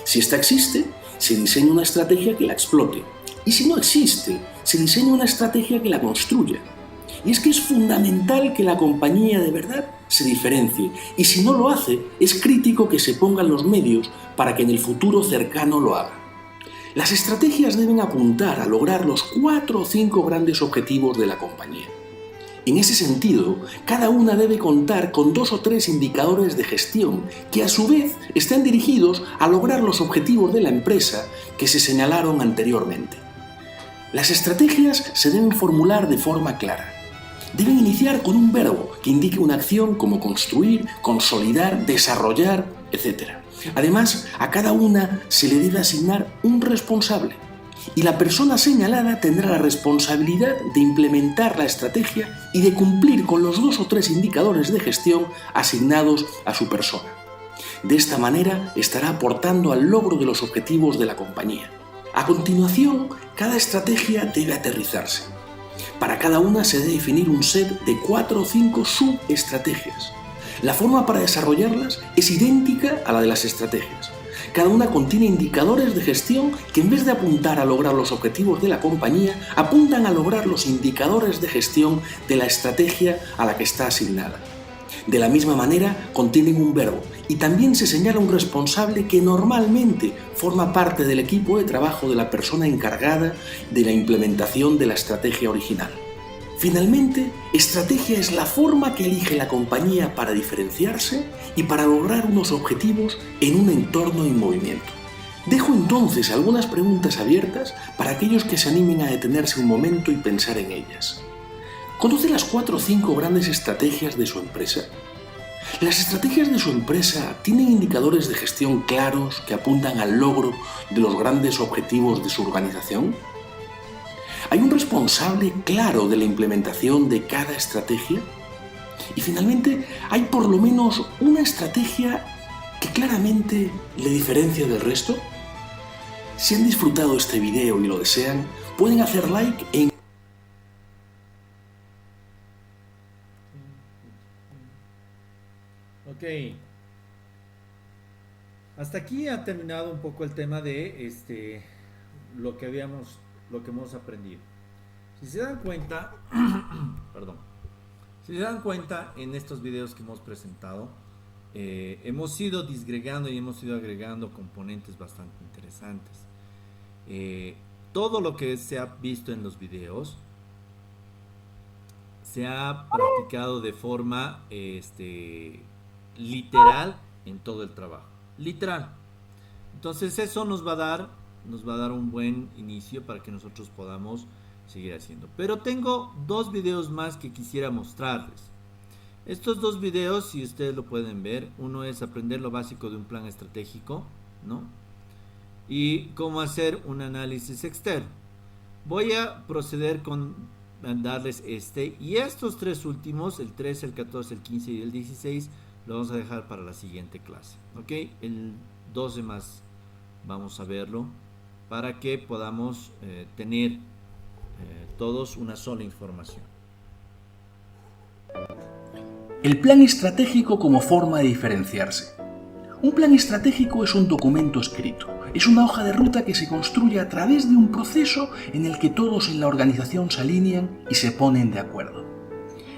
Si esta existe, se diseña una estrategia que la explote. Y si no existe, se diseña una estrategia que la construya. Y es que es fundamental que la compañía de verdad se diferencie, y si no lo hace, es crítico que se pongan los medios para que en el futuro cercano lo haga. Las estrategias deben apuntar a lograr los 4 o 5 grandes objetivos de la compañía. En ese sentido, cada una debe contar con 2 o 3 indicadores de gestión que a su vez estén dirigidos a lograr los objetivos de la empresa que se señalaron anteriormente. Las estrategias se deben formular de forma clara. Deben iniciar con un verbo que indique una acción como construir, consolidar, desarrollar, etc. Además, a cada una se le debe asignar un responsable y la persona señalada tendrá la responsabilidad de implementar la estrategia y de cumplir con los 2 o 3 indicadores de gestión asignados a su persona. De esta manera estará aportando al logro de los objetivos de la compañía. A continuación, cada estrategia debe aterrizarse. Para cada una se debe definir un set de 4 o 5 subestrategias. La forma para desarrollarlas es idéntica a la de las estrategias. Cada una contiene indicadores de gestión que en vez de apuntar a lograr los objetivos de la compañía, apuntan a lograr los indicadores de gestión de la estrategia a la que está asignada. De la misma manera, contienen un verbo y también se señala un responsable que normalmente forma parte del equipo de trabajo de la persona encargada de la implementación de la estrategia original. Finalmente, estrategia es la forma que elige la compañía para diferenciarse y para lograr unos objetivos en un entorno en movimiento. Dejo entonces algunas preguntas abiertas para aquellos que se animen a detenerse un momento y pensar en ellas. ¿Conoce las 4 o 5 grandes estrategias de su empresa? ¿Las estrategias de su empresa tienen indicadores de gestión claros que apuntan al logro de los grandes objetivos de su organización? ¿Hay un responsable claro de la implementación de cada estrategia? Y finalmente, ¿hay por lo menos una estrategia que claramente le diferencia del resto? Si han disfrutado este video y lo desean, pueden hacer like en... Ok. Hasta aquí ha terminado un poco el tema de lo que hemos aprendido. Si se dan cuenta, perdón, si se dan cuenta en estos videos que hemos presentado, hemos ido disgregando y hemos ido agregando componentes bastante interesantes. Todo lo que se ha visto en los videos se ha practicado de forma literal en todo el trabajo. Literal. Entonces eso nos va a dar un buen inicio para que nosotros podamos seguir haciendo. Pero tengo 2 videos más que quisiera mostrarles. Estos 2 videos, si ustedes lo pueden ver, uno es aprender lo básico de un plan estratégico, ¿no? Y cómo hacer un análisis externo. Voy a proceder con darles y estos 3 últimos, el 13, el 14, el 15 y el 16, lo vamos a dejar para la siguiente clase, ¿ok? El 12 más vamos a verlo para que podamos tener todos una sola información. El plan estratégico como forma de diferenciarse. Un plan estratégico es un documento escrito. Es una hoja de ruta que se construye a través de un proceso en el que todos en la organización se alinean y se ponen de acuerdo.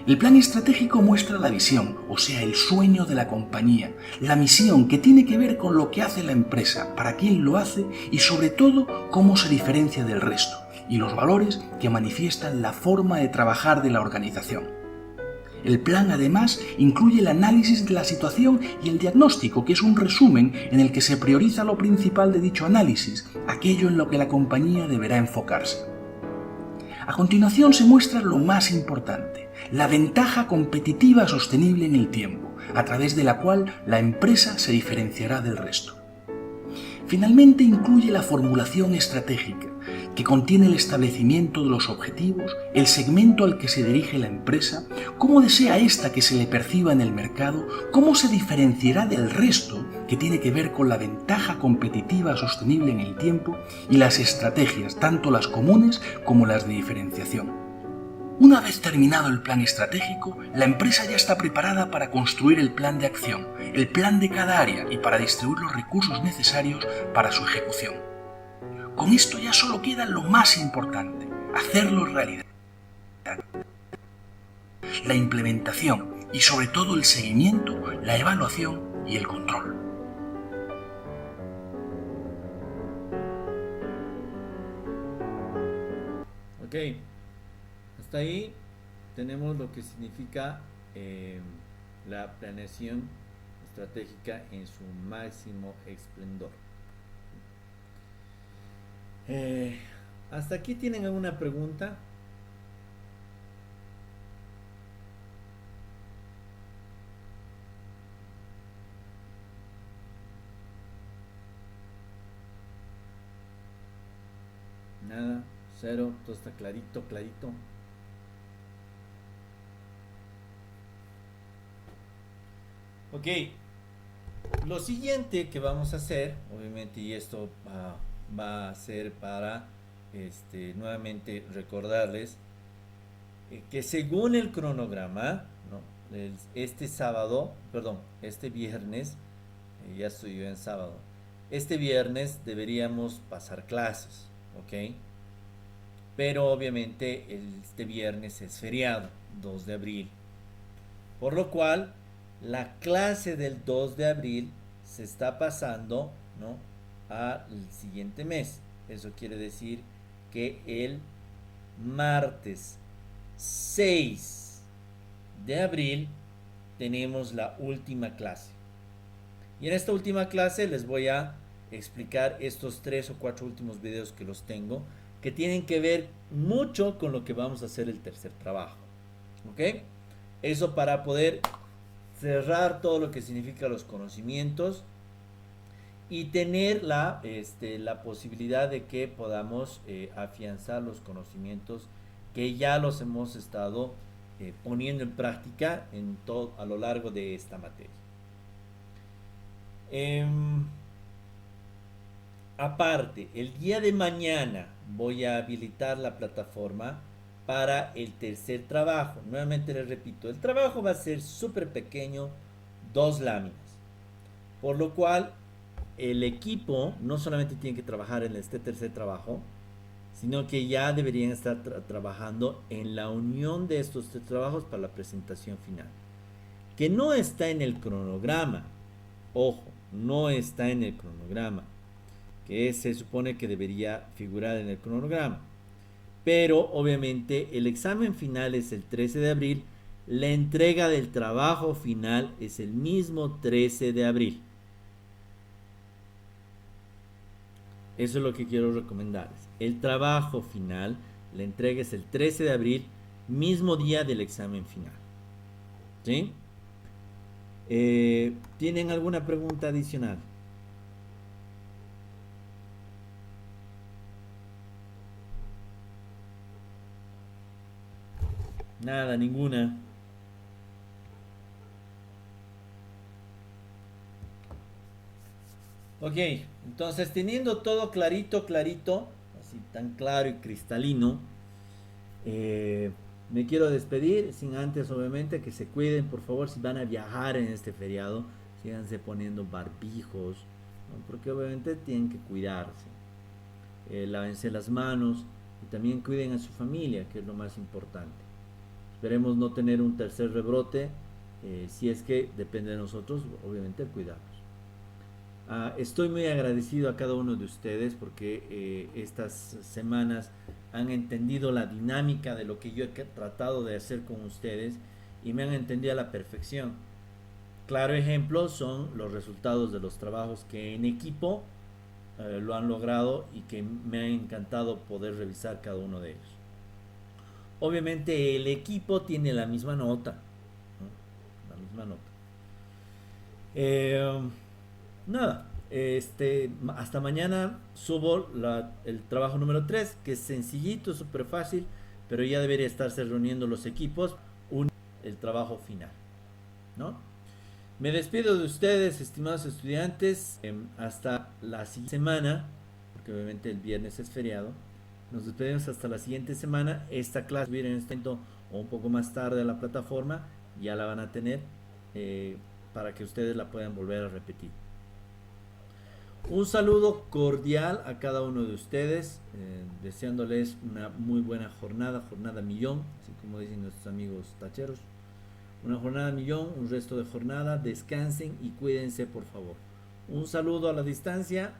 El plan estratégico muestra la visión, o sea, el sueño de la compañía, la misión que tiene que ver con lo que hace la empresa, para quién lo hace y sobre todo cómo se diferencia del resto, y los valores que manifiestan la forma de trabajar de la organización. El plan además incluye el análisis de la situación y el diagnóstico, que es un resumen en el que se prioriza lo principal de dicho análisis, aquello en lo que la compañía deberá enfocarse. A continuación se muestra lo más importante, la ventaja competitiva sostenible en el tiempo, a través de la cual la empresa se diferenciará del resto. Finalmente incluye la formulación estratégica, que contiene el establecimiento de los objetivos, el segmento al que se dirige la empresa, cómo desea ésta que se le perciba en el mercado, cómo se diferenciará del resto, que tiene que ver con la ventaja competitiva sostenible en el tiempo, y las estrategias, tanto las comunes como las de diferenciación. Una vez terminado el plan estratégico, la empresa ya está preparada para construir el plan de acción, el plan de cada área y para distribuir los recursos necesarios para su ejecución. Con esto ya solo queda lo más importante, hacerlo realidad. La implementación y sobre todo el seguimiento, la evaluación y el control. Ok, hasta ahí tenemos lo que significa la planeación estratégica en su máximo esplendor. ¿Hasta aquí tienen alguna pregunta? Nada, cero, todo está clarito, clarito. Ok, lo siguiente que vamos a hacer, obviamente, y esto va a ser para nuevamente recordarles que según el cronograma, ¿no? Este viernes, ya estoy yo en sábado, este viernes deberíamos pasar clases, ¿ok? Pero obviamente este viernes es feriado, 2 de abril, por lo cual la clase del 2 de abril se está pasando, ¿no?, al siguiente mes. Eso quiere decir que el martes 6 de abril tenemos la última clase. Y en esta última clase les voy a explicar estos 3 o 4 últimos videos que los tengo, que tienen que ver mucho con lo que vamos a hacer el tercer trabajo. ¿Ok? Eso para poder cerrar todo lo que significa los conocimientos y tener la posibilidad de que podamos afianzar los conocimientos que ya los hemos estado poniendo en práctica a lo largo de esta materia. Aparte, el día de mañana voy a habilitar la plataforma para el tercer trabajo. Nuevamente les repito, el trabajo va a ser súper pequeño, 2 láminas, por lo cual el equipo no solamente tiene que trabajar en este tercer trabajo, sino que ya deberían estar trabajando en la unión de estos 3 trabajos para la presentación final, que no está en el cronograma. Ojo, no está en el cronograma, que se supone que debería figurar en el cronograma. Pero obviamente el examen final es el 13 de abril, la entrega del trabajo final es el mismo 13 de abril. Eso es lo que quiero recomendarles. El trabajo final, la entrega es el 13 de abril, mismo día del examen final. ¿Sí? ¿Tienen alguna pregunta adicional? Nada, ninguna. Ok, entonces teniendo todo clarito, así tan claro y cristalino, me quiero despedir, sin antes obviamente que se cuiden, por favor, si van a viajar en este feriado, síganse poniendo barbijos, ¿no?, porque obviamente tienen que cuidarse. Lávense las manos y también cuiden a su familia, que es lo más importante. Esperemos no tener un tercer rebrote, si es que depende de nosotros, obviamente, cuidarnos. Estoy muy agradecido a cada uno de ustedes porque estas semanas han entendido la dinámica de lo que yo he tratado de hacer con ustedes y me han entendido a la perfección. Claro ejemplo son los resultados de los trabajos que en equipo lo han logrado y que me ha encantado poder revisar cada uno de ellos. Obviamente el equipo tiene la misma nota, ¿no? La misma nota. Nada, hasta mañana subo el trabajo número 3, que es sencillito, súper fácil, pero ya debería estarse reuniendo los equipos, el trabajo final, ¿no? Me despido de ustedes, estimados estudiantes, hasta la siguiente semana, porque obviamente el viernes es feriado. Nos despedimos hasta la siguiente semana. Esta clase viene en este momento o un poco más tarde a la plataforma, ya la van a tener para que ustedes la puedan volver a repetir. Un saludo cordial a cada uno de ustedes, deseándoles una muy buena jornada millón, así como dicen nuestros amigos tacheros. Una jornada millón, un resto de jornada, descansen y cuídense por favor. Un saludo a la distancia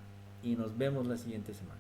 y nos vemos la siguiente semana.